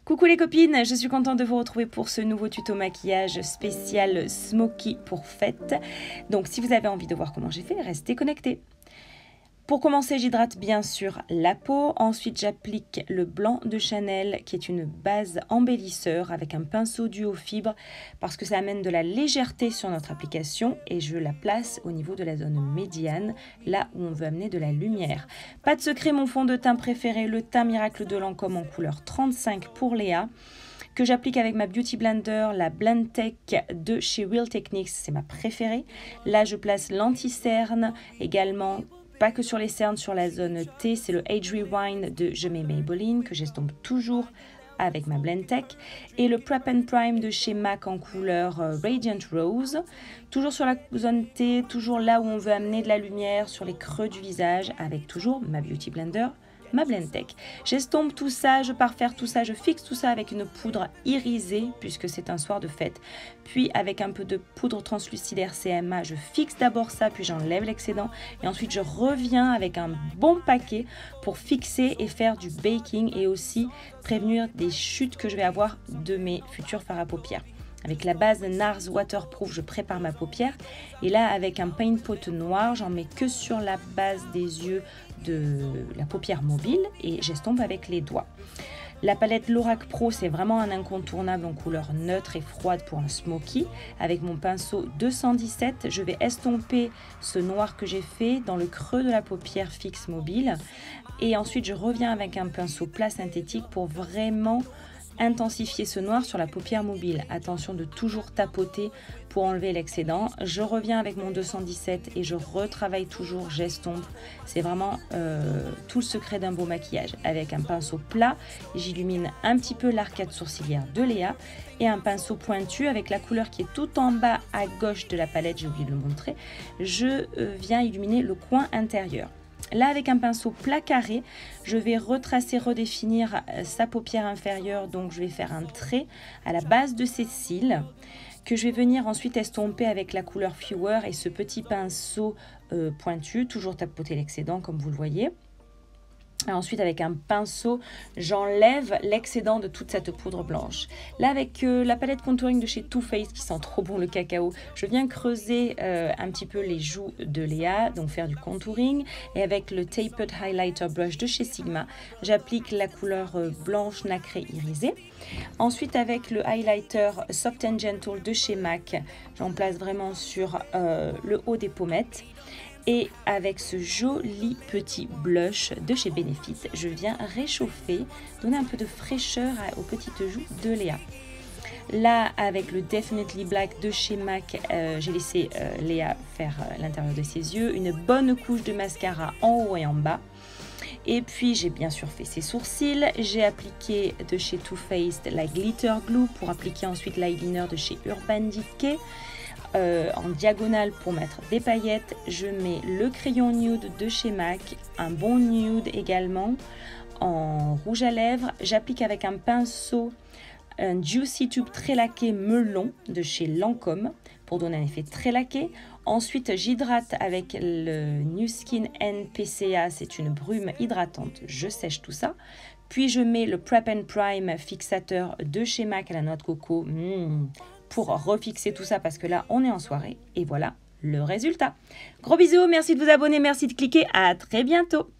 Coucou les copines, je suis contente de vous retrouver pour ce nouveau tuto maquillage spécial Smoky pour fête. Donc si vous avez envie de voir comment j'ai fait, restez connectés. Pour commencer, j'hydrate bien sûr la peau. Ensuite, j'applique le blanc de Chanel qui est une base embellisseur avec un pinceau duo fibre parce que ça amène de la légèreté sur notre application et je la place au niveau de la zone médiane, là où on veut amener de la lumière. Pas de secret, mon fond de teint préféré, le teint miracle de Lancôme en couleur 35 pour Léa, que j'applique avec ma Beauty Blender, la Blendtec de chez Real Techniques, c'est ma préférée. Là, je place l'anti-cerne également. Pas que sur les cernes, sur la zone T, c'est le Age Rewind de Je mets Maybelline que j'estompe toujours avec ma Blendtec et le Prep and Prime de chez MAC en couleur Radiant Rose, toujours sur la zone T, toujours là où on veut amener de la lumière sur les creux du visage avec toujours ma Beauty Blender, ma Blendtec. J'estompe tout ça, je pars faire tout ça, je fixe tout ça avec une poudre irisée puisque c'est un soir de fête. Puis avec un peu de poudre translucide RCMA, je fixe d'abord ça, puis j'enlève l'excédent. Et ensuite je reviens avec un bon paquet pour fixer et faire du baking et aussi prévenir des chutes que je vais avoir de mes futurs fards à paupières. Avec la base NARS Waterproof, je prépare ma paupière. Et là, avec un paint pot noir, j'en mets que sur la base des yeux de la paupière mobile et j'estompe avec les doigts. La palette Lorac Pro, c'est vraiment un incontournable en couleur neutre et froide pour un smoky. Avec mon pinceau 217, je vais estomper ce noir que j'ai fait dans le creux de la paupière fixe mobile. Et ensuite, je reviens avec un pinceau plat synthétique pour vraiment intensifier ce noir sur la paupière mobile. Attention de toujours tapoter pour enlever l'excédent. Je reviens avec mon 217 et je retravaille toujours, j'estompe. C'est vraiment tout le secret d'un beau maquillage. Avec un pinceau plat, j'illumine un petit peu l'arcade sourcilière de Léa et un pinceau pointu avec la couleur qui est tout en bas à gauche de la palette, j'ai oublié de le montrer. Je viens illuminer le coin intérieur. Là, avec un pinceau plat carré, je vais retracer, redéfinir sa paupière inférieure. Donc, je vais faire un trait à la base de ses cils que je vais venir ensuite estomper avec la couleur Fewer et ce petit pinceau pointu. Toujours tapoter l'excédent comme vous le voyez. Et ensuite, avec un pinceau, j'enlève l'excédent de toute cette poudre blanche. Là, avec la palette contouring de chez Too Faced, qui sent trop bon le cacao, je viens creuser un petit peu les joues de Léa, donc faire du contouring. Et avec le Tapered Highlighter Brush de chez Sigma, j'applique la couleur blanche nacrée irisée. Ensuite, avec le highlighter Soft and Gentle de chez MAC, j'en place vraiment sur le haut des pommettes. Et avec ce joli petit blush de chez Benefit, je viens réchauffer, donner un peu de fraîcheur aux petites joues de Léa. Là, avec le Definitely Black de chez MAC, j'ai laissé Léa faire l'intérieur de ses yeux. Une bonne couche de mascara en haut et en bas. Et puis, j'ai bien sûr fait ses sourcils. J'ai appliqué de chez Too Faced la Glitter Glue pour appliquer ensuite l'eyeliner de chez Urban Decay. En diagonale pour mettre des paillettes, je mets le crayon nude de chez MAC, un bon nude également. En rouge à lèvres, j'applique avec un pinceau un Juicy Tube très laqué melon de chez Lancôme pour donner un effet très laqué. Ensuite, j'hydrate avec le New Skin NPCA, c'est une brume hydratante, je sèche tout ça. Puis je mets le Prep and Prime fixateur de chez MAC à la noix de coco pour refixer tout ça parce que là, on est en soirée. Et voilà le résultat. Gros bisous, merci de vous abonner, merci de cliquer. À très bientôt.